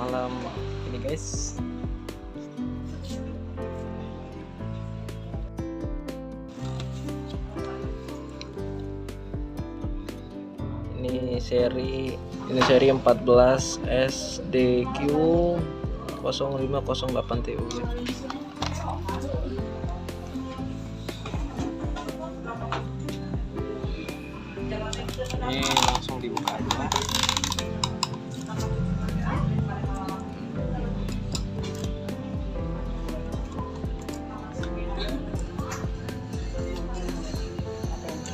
malam ini guys. Ini seri 14 SDQ 0508 TU. Ini langsung dibuka aja.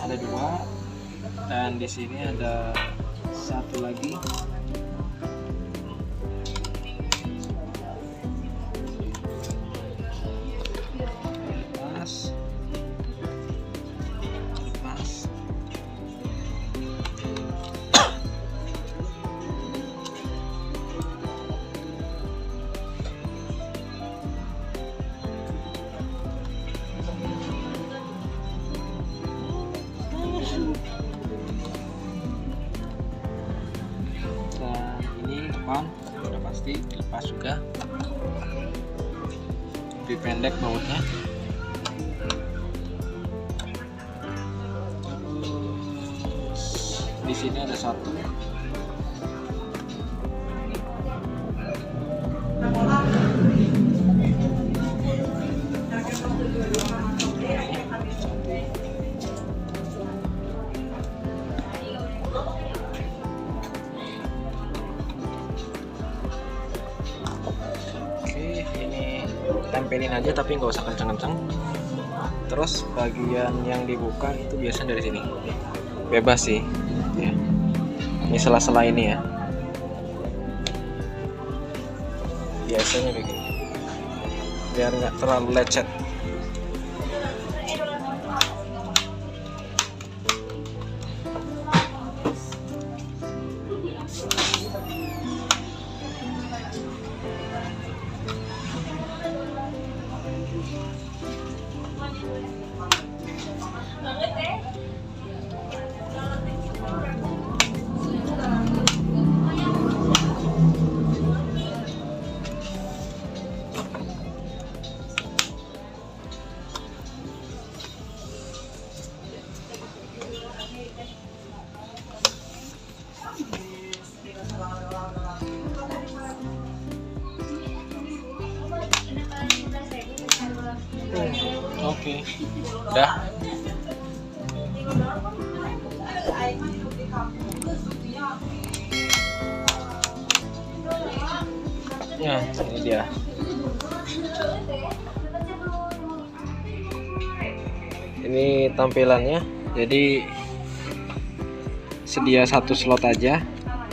Ada dua, dan di sini ada satu lagi. Lepas. Dan ini depan udah pasti dilepas juga, lebih pendek bautnya. Di sini ada satu. Tempelin aja tapi nggak usah kenceng-kenceng. Terus bagian yang dibuka itu biasanya dari sini, bebas sih ya. Ini sela-sela ini ya, biasanya begini biar nggak terlalu lecet. Oke, udah. Ya, ini dia. Ini tampilannya. Jadi sedia satu slot aja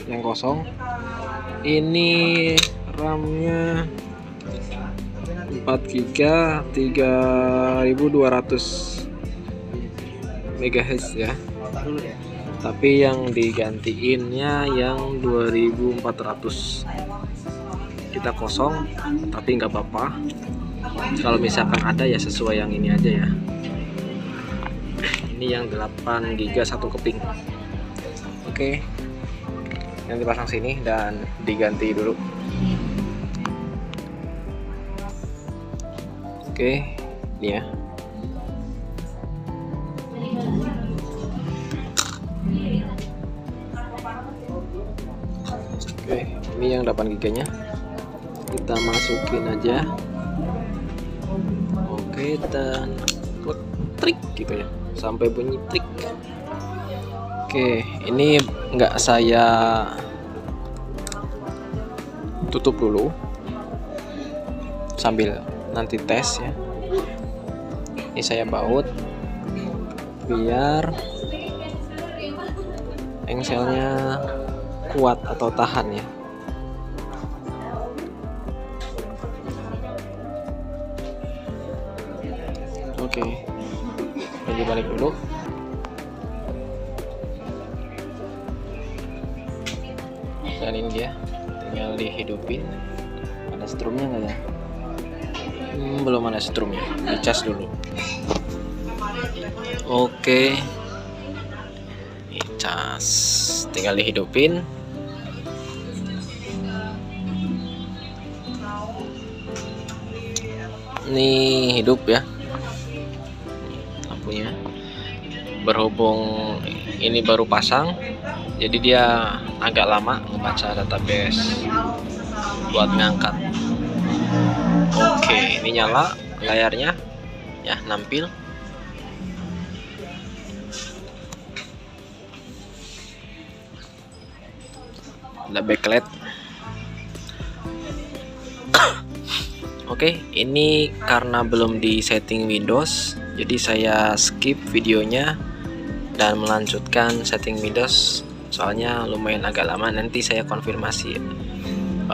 yang kosong. Ini RAM-nya 4 GB 3200 MHz ya. Tapi yang digantiinnya yang 2400. Kita kosong, tapi nggak apa-apa. Kalau misalkan ada ya sesuai yang ini aja ya. Ini yang 8 GB satu keping. Oke, yang dipasang sini dan diganti dulu. Oke, ini ya. Oke, ini yang 8 GB nya kita masukin aja. Oke, dan trik gitu ya, sampai bunyi trik. Oke, ini nggak saya tutup dulu sambil nanti tes ya. Ini saya baut biar engselnya kuat atau tahan ya. Oke, jadi balik dulu. Dan ini dia, tinggal dihidupin. Ada strumnya nggak ya? Belum ada strumnya, dicas dulu. Oke, dicas, tinggal dihidupin. Ini hidup ya lampunya. Berhubung ini baru pasang, jadi dia agak lama ngebaca database buat ngangkat. Oke, ini nyala layarnya ya, nampil. Ada backlight. Oke, ini karena belum di setting Windows, jadi saya skip videonya dan melanjutkan setting Windows, soalnya lumayan agak lama. Nanti saya konfirmasi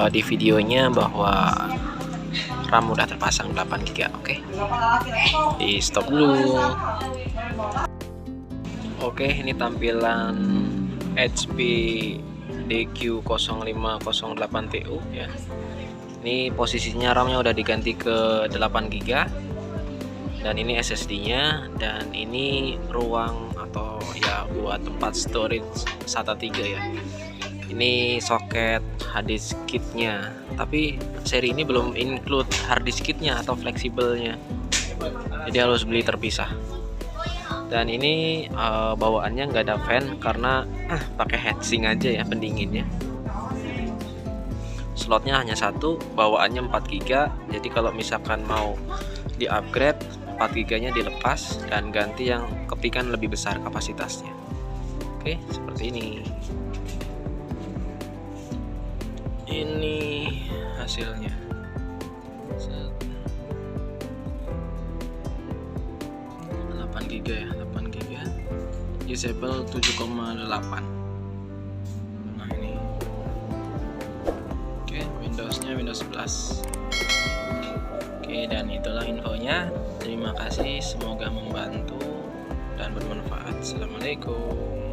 di videonya bahwa RAM udah terpasang 8 GB. Oke, di stop dulu. Oke, ini tampilan HP DQ0508TU ya. Ini posisinya RAM-nya udah diganti ke 8 GB, dan ini SSD-nya, dan ini ruang atau ya buat tempat storage SATA 3 ya. Ini soket harddisk kit-nya, tapi seri ini belum include harddisk kit-nya atau fleksibelnya, jadi harus beli terpisah. Dan ini bawaannya nggak ada fan karena pakai heatsink aja ya pendinginnya. Slotnya hanya satu, bawaannya 4 GB, jadi kalau misalkan mau di upgrade 4 GB nya dilepas dan ganti yang kepingan lebih besar kapasitasnya. Oke, seperti ini. Ini hasilnya. 8 GB ya, 8 GB. Usable 7,8. Nah, ini. Oke, Windowsnya Windows 11. Oke, dan itulah infonya. Terima kasih, semoga membantu dan bermanfaat. Assalamualaikum.